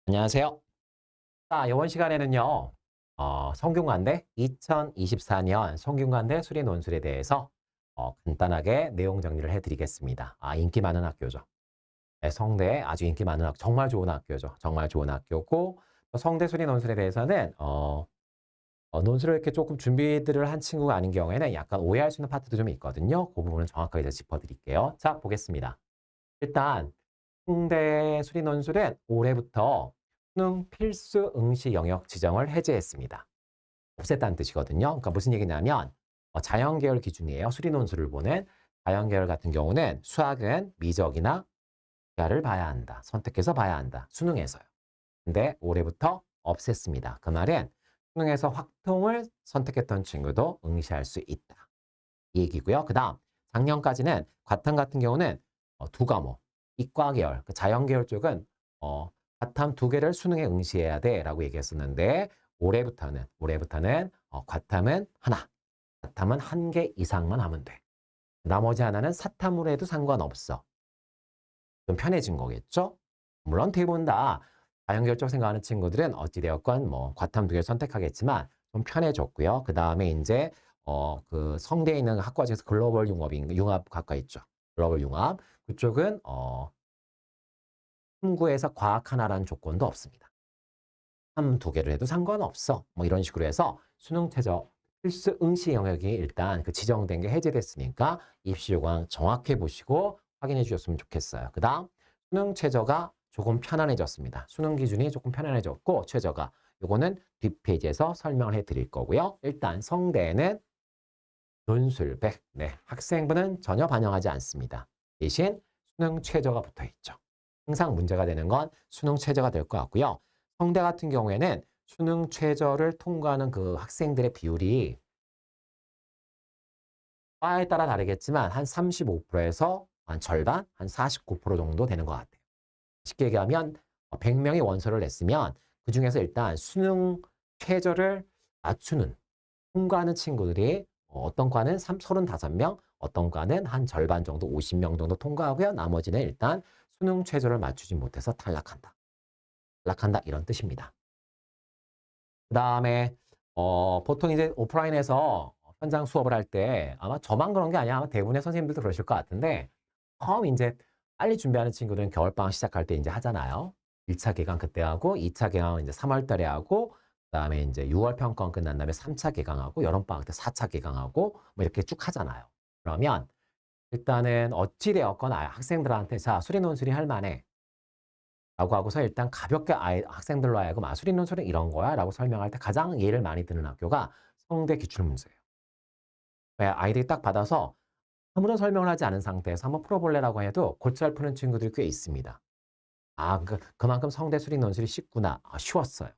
안녕하세요. 자, 이번 시간에는요, 성균관대 2024년 성균관대 수리 논술에 대해서 간단하게 내용 정리를 해드리겠습니다. 인기 많은 학교죠. 네, 성대 아주 인기 많은 정말 좋은 학교죠. 정말 좋은 학교고, 또 성대 수리 논술에 대해서는 논술을 이렇게 조금 준비들을 한 친구가 아닌 경우에는 약간 오해할 수 있는 파트도 좀 있거든요. 그 부분은 정확하게 이제 짚어드릴게요. 자, 보겠습니다. 일단 홍대 수리 논술은 올해부터 수능 필수 응시 영역 지정을 해제했습니다. 없앴다는 뜻이거든요. 그러니까 무슨 얘기냐면 자연계열 기준이에요. 수리 논술을 보는 자연계열 같은 경우는 수학은 미적이나 기하를 봐야 한다. 선택해서 봐야 한다. 수능에서요. 근데 올해부터 없앴습니다. 그 말은 수능에서 확통을 선택했던 친구도 응시할 수 있다. 이 얘기고요. 그 다음 작년까지는 과탐 같은 경우는 두 과목, 이과 계열, 그 자연 계열 쪽은 과탐 두 개를 수능에 응시해야 돼라고 얘기했었는데 올해부터는 과탐은 하나, 과탐은 한 개 이상만 하면 돼. 나머지 하나는 사탐으로 해도 상관없어. 좀 편해진 거겠죠? 물론 대부분 다 자연 계열 쪽 생각하는 친구들은 어찌되었건 뭐 과탐 두 개를 선택하겠지만 좀 편해졌고요. 그 다음에 이제 그 성대에 있는 학과 중에서 글로벌 융합학과 있죠. 글로벌 융합. 그쪽은 탐구에서 과학 하나라는 조건도 없습니다. 탐 두 개를 해도 상관없어. 뭐 이런 식으로 해서 수능 최저 필수 응시 영역이 일단 그 지정된 게 해제됐으니까 입시 요강 정확해 보시고 확인해 주셨으면 좋겠어요. 그 다음 수능 최저가 조금 편안해졌습니다. 수능 기준이 조금 편안해졌고 최저가 요거는 뒷페이지에서 설명을 해 드릴 거고요. 일단 성대는 논술 100. 네, 학생부는 전혀 반영하지 않습니다. 대신 수능 최저가 붙어 있죠. 항상 문제가 되는 건 수능 최저가 될 것 같고요. 성대 같은 경우에는 수능 최저를 통과하는 그 학생들의 비율이 과에 따라 다르겠지만 한 35%에서 한 절반, 한 49% 정도 되는 것 같아요. 쉽게 얘기하면 100명이 원서를 냈으면 그중에서 일단 수능 최저를 맞추는 통과하는 친구들이 어떤 과는 35명, 어떤 과는 한 절반 정도, 50명 정도 통과하고요. 나머지는 일단 수능 최저를 맞추지 못해서 탈락한다. 탈락한다 이런 뜻입니다. 그다음에 보통 이제 오프라인에서 현장 수업을 할 때 아마 저만 그런 게 아니야. 아마 대부분의 선생님들도 그러실 것 같은데 처음 이제 빨리 준비하는 친구들은 겨울방학 시작할 때 이제 하잖아요. 1차 개강 그때 하고 2차 개강은 이제 3월 달에 하고 그다음에 이제 6월 평가원 끝난 다음에 3차 개강하고 여름방학 때 4차 개강하고 뭐 이렇게 쭉 하잖아요. 그러면 일단은 어찌 되었건 학생들한테 자, 수리 논술이 할 만해. 라고 하고서 일단 가볍게 학생들로 하여금 수리 논술은 이런 거야 라고 설명할 때 가장 예를 많이 드는 학교가 성대 기출문제예요. 왜 아이들이 딱 받아서 아무런 설명을 하지 않은 상태에서 한번 풀어볼래라고 해도 곧잘 푸는 친구들이 꽤 있습니다. 그만큼 성대 수리 논술이 쉽구나. 쉬웠어요.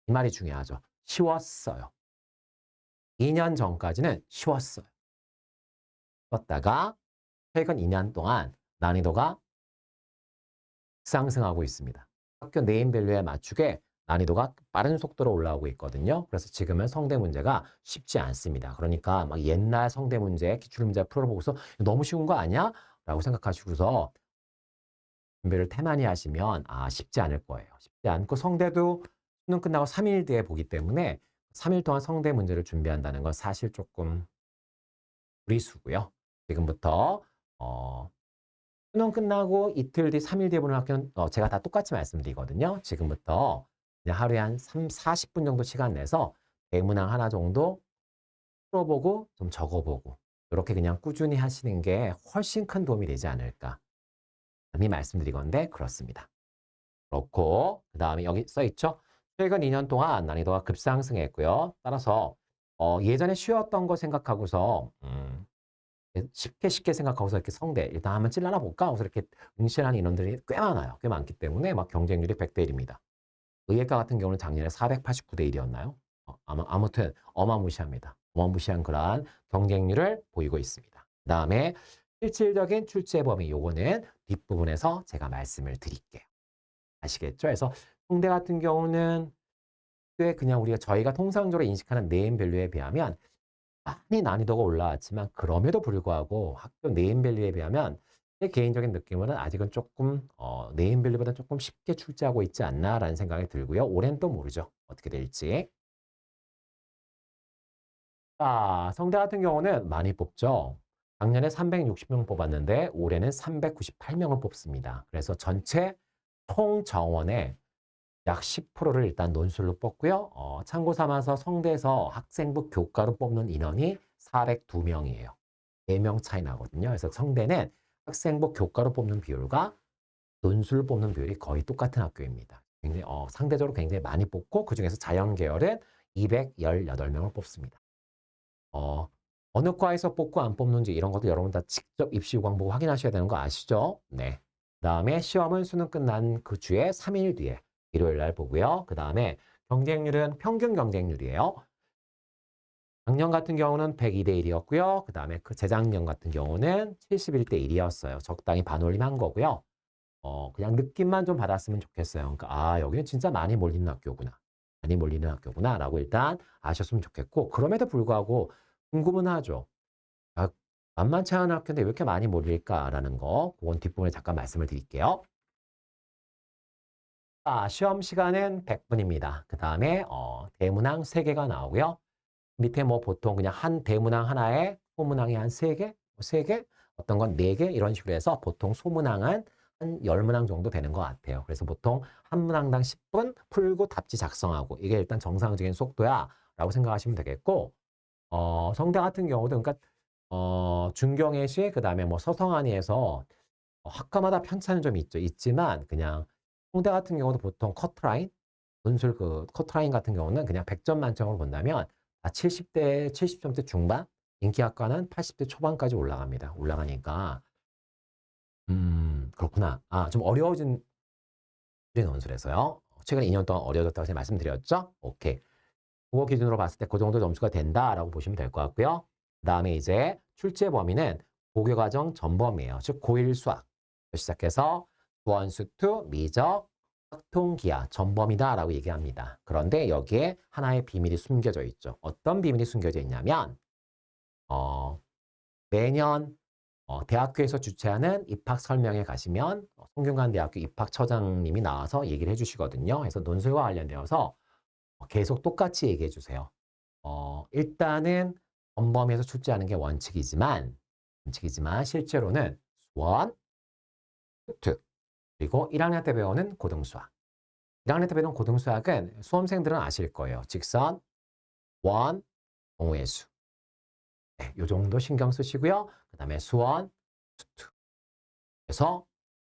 이 말이 중요하죠. 쉬웠어요. 2년 전까지는 쉬웠어요. 쉬웠다가 최근 2년 동안 난이도가 상승하고 있습니다. 학교 네임밸류에 맞추게 난이도가 빠른 속도로 올라오고 있거든요. 그래서 지금은 성대 문제가 쉽지 않습니다. 그러니까 막 옛날 성대 문제, 기출 문제 풀어보고서 너무 쉬운 거 아니야? 라고 생각하시고서 준비를 태만히 하시면 쉽지 않을 거예요. 쉽지 않고 성대도 수능 끝나고 3일 뒤에 보기 때문에 3일 동안 성대 문제를 준비한다는 건 사실 조금 무리수고요. 지금부터 어, 수능 끝나고 이틀 뒤, 3일 뒤에 보는 학교는 제가 다 똑같이 말씀드리거든요. 지금부터 그냥 하루에 한 40분 정도 시간 내서 대문항 하나 정도 풀어보고 좀 적어보고 이렇게 그냥 꾸준히 하시는 게 훨씬 큰 도움이 되지 않을까. 감히 말씀드리건데 그렇습니다. 그렇고 그 다음에 여기 써있죠. 최근 2년 동안 난이도가 급상승했고요. 따라서 예전에 쉬웠던 거 생각하고서 쉽게 생각하고서 이렇게 성대 일단 한번 찔러나 볼까 하고서 이렇게 응시하는 인원들이 꽤 많아요. 꽤 많기 때문에 막 경쟁률이 100대 1입니다. 의예과 같은 경우는 작년에 489대 1이었나요? 아무튼 어마무시합니다. 어마무시한 그러한 경쟁률을 보이고 있습니다. 그다음에 실질적인 출제 범위 요거는 뒷부분에서 제가 말씀을 드릴게요. 아시겠죠? 그래서 홍대 같은 경우는 꽤 그냥 저희가 통상적으로 인식하는 네임밸류에 비하면 많이 난이도가 올라왔지만 그럼에도 불구하고 학교 네임밸류에 비하면 제 개인적인 느낌으로는 아직은 조금 네임밸류보다 조금 쉽게 출제하고 있지 않나라는 생각이 들고요. 올해는 또 모르죠. 어떻게 될지. 자, 성대 같은 경우는 많이 뽑죠. 작년에 360명 뽑았는데 올해는 398명을 뽑습니다. 그래서 전체 총 정원의 약 10%를 일단 논술로 뽑고요. 참고 삼아서 성대에서 학생부 교과로 뽑는 인원이 402명이에요. 4명 차이 나거든요. 그래서 성대는 학생부 교과로 뽑는 비율과 논술 뽑는 비율이 거의 똑같은 학교입니다. 굉장히 상대적으로 굉장히 많이 뽑고 그중에서 자연 계열은 218명을 뽑습니다. 어, 어느 과에서 뽑고 안 뽑는지 이런 것도 여러분 다 직접 입시요강 보고 확인하셔야 되는 거 아시죠? 네. 그다음에 시험은 수능 끝난 그 주에 3일 뒤에 일요일 날 보고요. 그다음에 경쟁률은 평균 경쟁률이에요. 작년 같은 경우는 102대 1이었고요. 그다음에 그 재작년 같은 경우는 71대 1이었어요. 적당히 반올림한 거고요. 그냥 느낌만 좀 받았으면 좋겠어요. 그러니까 아, 여기는 진짜 많이 몰리는 학교구나. 많이 몰리는 학교구나라고 일단 아셨으면 좋겠고 그럼에도 불구하고 궁금은 하죠. 아, 만만치 않은 학교인데 왜 이렇게 많이 몰릴까라는 거. 그건 뒷부분에 잠깐 말씀을 드릴게요. 자, 시험 시간은 100분입니다. 그다음에 대문항 3개가 나오고요. 밑에 뭐 보통 그냥 한 대문항 하나에 소문항이 한 3개, 3개, 어떤 건 4개 이런 식으로 해서 보통 소문항은 한 10문항 정도 되는 것 같아요. 그래서 보통 한 문항당 10분 풀고 답지 작성하고 이게 일단 정상적인 속도야라고 생각하시면 되겠고 성대 같은 경우도 그러니까 중경외시 그다음에 뭐 서성안이에서 학과마다 편차는 좀 있죠. 있지만 그냥 홍대 같은 경우도 보통 커트라인, 논술 그 커트라인 같은 경우는 그냥 100점 만점으로 본다면 70대, 70점대 중반, 인기학과는 80대 초반까지 올라갑니다. 올라가니까 그렇구나. 아, 좀 어려워진 논술에서요. 최근 2년 동안 어려워졌다고 제가 말씀드렸죠? 오케이. 그거 기준으로 봤을 때 그 정도 점수가 된다라고 보시면 될 것 같고요. 그다음에 이제 출제 범위는 고교과정 전범이에요. 즉 고1 수학 시작해서 수원수투, 미적, 학통기하 전범이다라고 얘기합니다. 그런데 여기에 하나의 비밀이 숨겨져 있죠. 어떤 비밀이 숨겨져 있냐면 어, 매년 대학교에서 주최하는 입학 설명회 가시면 성균관대학교 입학처장님이 나와서 얘기를 해주시거든요. 그래서 논술과 관련되어서 계속 똑같이 얘기해 주세요. 일단은 전범위에서 출제하는 게 원칙이지만 실제로는 수원, 수특, 그리고 1학년 때 배우는 고등수학. 1학년 때 배우는 고등수학은 수험생들은 아실 거예요. 직선, 원, 동호의 수. 네, 요 정도 신경 쓰시고요. 그 다음에 수원, 수특에서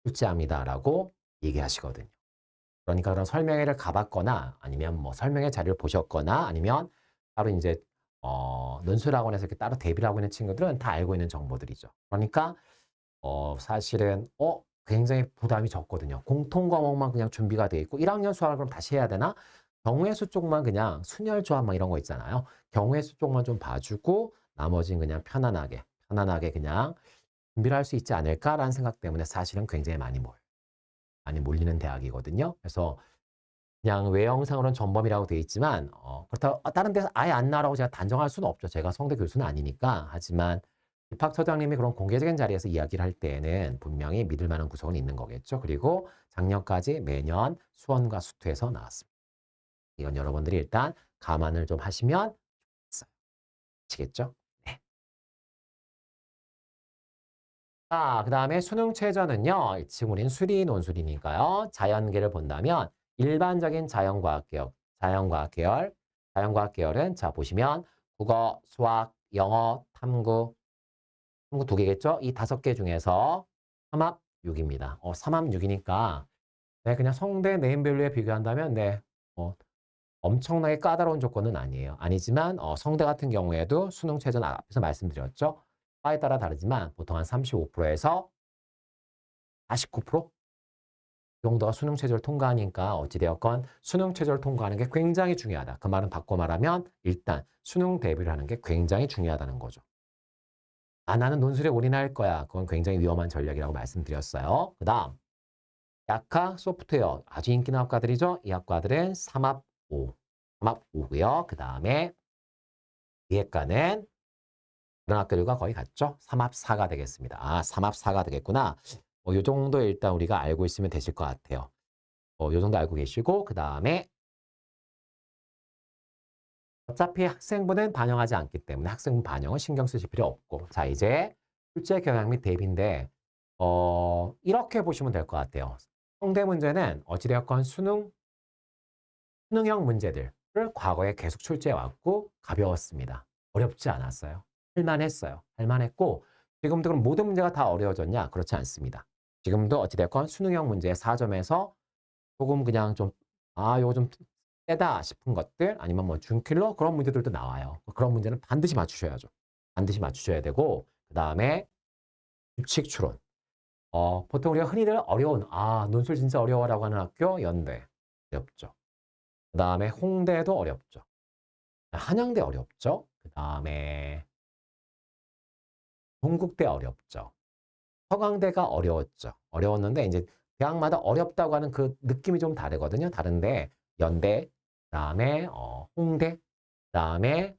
출제합니다라고 얘기하시거든요. 그러니까 그런 설명회를 가봤거나 아니면 뭐 설명회 자료를 보셨거나 아니면 따로 이제 논술학원에서 이렇게 따로 대비를 하고 있는 친구들은 다 알고 있는 정보들이죠. 그러니까 사실은 굉장히 부담이 적거든요. 공통 과목만 그냥 준비가 돼 있고 1학년 수학을 그럼 다시 해야 되나? 경우의 수 쪽만 그냥 순열 조합 막 이런 거 있잖아요. 경우의 수 쪽만 좀 봐주고 나머지는 그냥 편안하게 그냥 준비를 할 수 있지 않을까라는 생각 때문에 사실은 굉장히 많이 몰리는 대학이거든요. 그래서 그냥 외형상으로는 전범이라고 돼 있지만 그렇다고 다른 데서 아예 안 나라고 제가 단정할 수는 없죠. 제가 성대 교수는 아니니까. 하지만 입학처장님이 그런 공개적인 자리에서 이야기를 할 때에는 분명히 믿을 만한 구석은 있는 거겠죠. 그리고 작년까지 매년 수원과 수투에서 나왔습니다. 이건 여러분들이 일단 감안을 좀 하시면 좋겠어요. 아시겠죠? 네. 자, 그 다음에 수능 최저는요. 지금 우린 수리 논술이니까요. 자연계를 본다면 일반적인 자연과학 계열은 자 보시면 국어, 수학, 영어, 탐구 2개겠죠? 이 5개 중에서 삼합 6입니다. 삼합 6이니까 네, 그냥 성대 네임밸류에 비교한다면 네, 엄청나게 까다로운 조건은 아니에요. 아니지만 성대 같은 경우에도 수능 최저는 앞에서 말씀드렸죠. 과에 따라 다르지만 보통 한 35%에서 49%? 이 정도가 수능 최저를 통과하니까 어찌되었건 수능 최저를 통과하는 게 굉장히 중요하다. 그 말은 바꿔 말하면 일단 수능 대비를 하는 게 굉장히 중요하다는 거죠. 아, 나는 논술에 올인할 거야. 그건 굉장히 위험한 전략이라고 말씀드렸어요. 그 다음, 약학, 소프트웨어. 아주 인기 있는 학과들이죠. 이 학과들은 삼합 5. 삼합 5고요. 그 다음에 기획과는 다른 학교들과 거의 같죠? 3합4가 되겠습니다. 아, 3합4가 되겠구나. 요 정도 일단 우리가 알고 있으면 되실 것 같아요. 요 정도 알고 계시고 그 다음에 어차피 학생부는 반영하지 않기 때문에 학생부 반영은 신경 쓰실 필요 없고 자 이제 출제 경향 및 대비인데 이렇게 보시면 될 것 같아요. 성대 문제는 어찌되었건 수능형 문제들을 과거에 계속 출제해 왔고 가벼웠습니다. 어렵지 않았어요. 할만했어요. 할만했고 지금도 그럼 모든 문제가 다 어려워졌냐? 그렇지 않습니다. 지금도 어찌되었건 수능형 문제 4점에서 조금 그냥 좀 요거 좀 세다 싶은 것들 아니면 뭐 준킬러 그런 문제들도 나와요. 그런 문제는 반드시 맞추셔야죠. 반드시 맞추셔야 되고 그다음에 규칙 추론. 보통 우리가 흔히들 어려운 논술 진짜 어려워라고 하는 학교 연대 어렵죠. 그다음에 홍대도 어렵죠. 한양대 어렵죠. 그다음에 동국대 어렵죠. 서강대가 어려웠죠. 어려웠는데 이제 대학마다 어렵다고 하는 그 느낌이 좀 다르거든요. 다른데 연대, 그다음에 홍대, 그다음에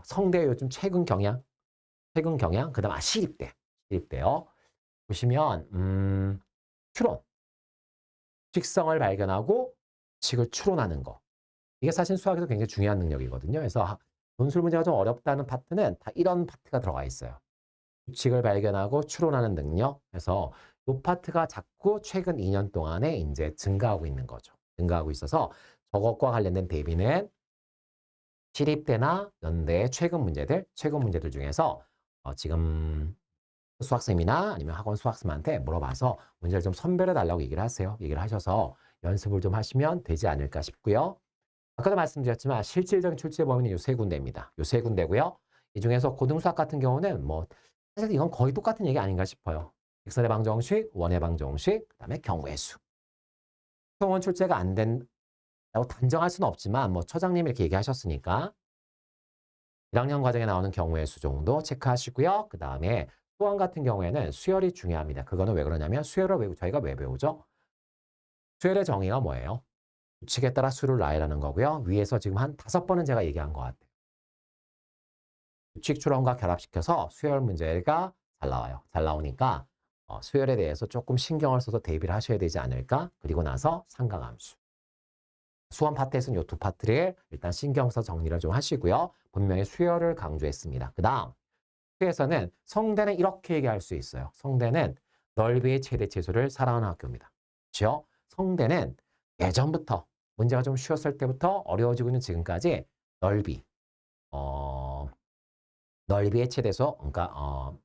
성대 요즘 최근 경향, 그다음 시립대요. 보시면 추론, 식성을 발견하고 식을 추론하는 거. 이게 사실 수학에서 굉장히 중요한 능력이거든요. 그래서 논술 문제가 좀 어렵다는 파트는 다 이런 파트가 들어가 있어요. 규칙을 발견하고 추론하는 능력. 그래서 이 파트가 자꾸 최근 2년 동안에 이제 증가하고 있는 거죠. 증가하고 있어서 저것과 관련된 대비는 시립대나 연대의 최근 문제들 중에서 지금 수학생이나 아니면 학원 수학생한테 물어봐서 문제를 좀 선별해 달라고 얘기를 하세요. 얘기를 하셔서 연습을 좀 하시면 되지 않을까 싶고요. 아까도 말씀드렸지만 실질적인 출제 범위는 이 세 군데입니다. 이 세 군데고요. 이 중에서 고등수학 같은 경우는 뭐 사실 이건 거의 똑같은 얘기 아닌가 싶어요. 직선의 방정식, 원의 방정식, 그다음에 경우의 수. 통원 출제가 안 된다고 단정할 수는 없지만 뭐 처장님이 이렇게 얘기하셨으니까 1학년 과정에 나오는 경우의 수 정도 체크하시고요. 그다음에 수원 같은 경우에는 수열이 중요합니다. 그거는 왜 그러냐면 수열을 저희가 왜 배우죠? 수열의 정의가 뭐예요? 규칙에 따라 수를 나열하는 거고요. 위에서 지금 한 5번은 제가 얘기한 것 같아요. 규칙 추론과 결합시켜서 수열 문제가 잘 나와요. 잘 나오니까 수열에 대해서 조금 신경을 써서 대비를 하셔야 되지 않을까? 그리고 나서 상강함수. 수원 파트에서는 이 두 파트를 일단 신경 써 정리를 좀 하시고요. 분명히 수열을 강조했습니다. 그 다음 수에서는 성대는 이렇게 얘기할 수 있어요. 성대는 넓이의 최대 최소를 사랑하는 학교입니다. 그렇죠? 성대는 예전부터 문제가 좀 쉬웠을 때부터 어려워지고 있는 지금까지 넓이, 넓이의 최대소, 그러니까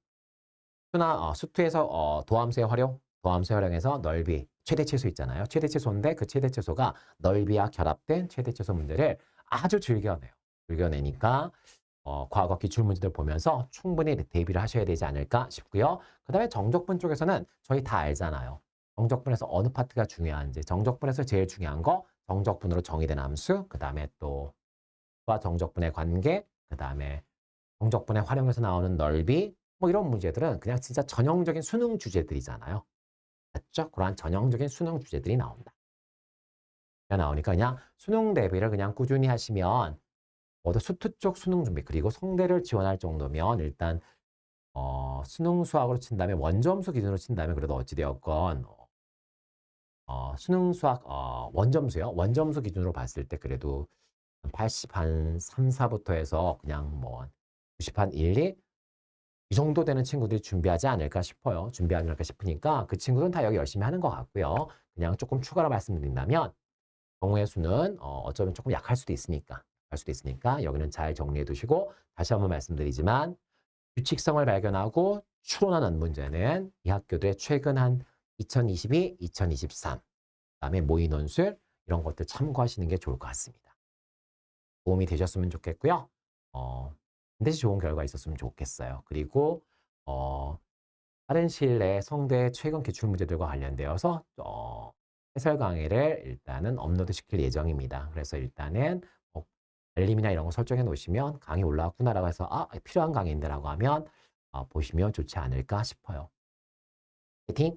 수투에서 도함수의 활용에서 넓이, 최대 최소 있잖아요. 최대 최소인데 그 최대 최소가 넓이와 결합된 최대 최소 문제를 아주 즐겨내요. 즐겨내니까 과거 기출 문제들 보면서 충분히 대비를 하셔야 되지 않을까 싶고요. 그 다음에 정적분 쪽에서는 저희 다 알잖아요. 정적분에서 어느 파트가 중요한지. 정적분에서 제일 중요한 거 정적분으로 정의된 함수, 그 다음에 또 정적분의 관계, 그 다음에 정적분의 활용에서 나오는 넓이, 뭐 이런 문제들은 그냥 진짜 전형적인 수능 주제들이잖아요. 맞죠? 그러한 전형적인 수능 주제들이 나온다. 나오니까 그냥 수능 대비를 그냥 꾸준히 하시면 모두 수투 쪽 수능 준비 그리고 성대를 지원할 정도면 일단 수능 수학으로 친다면 원점수 기준으로 친다면 그래도 어찌되었건 수능 수학 원점수요. 원점수 기준으로 봤을 때 그래도 80 한 3, 4부터 해서 그냥 뭐 90 한 1, 2 이 정도 되는 친구들이 준비하지 않을까 싶어요. 준비하지 않을까 싶으니까 그 친구들은 다 여기 열심히 하는 것 같고요. 그냥 조금 추가로 말씀드린다면 경우의 수는 어쩌면 조금 약할 수도 있으니까 여기는 잘 정리해 두시고 다시 한번 말씀드리지만 규칙성을 발견하고 추론하는 문제는 이 학교들의 최근 한 2022, 2023 그다음에 모의 논술 이런 것들 참고하시는 게 좋을 것 같습니다. 도움이 되셨으면 좋겠고요. 반드시 좋은 결과 있었으면 좋겠어요. 그리고 빠른 시일 내에 성대 최근 기출 문제들과 관련되어서 해설 강의를 일단은 업로드 시킬 예정입니다. 그래서 일단은 알림이나 이런 거 설정해 놓으시면 강의 올라왔구나라고 해서 필요한 강의인데라고 하면 보시면 좋지 않을까 싶어요. 화이팅!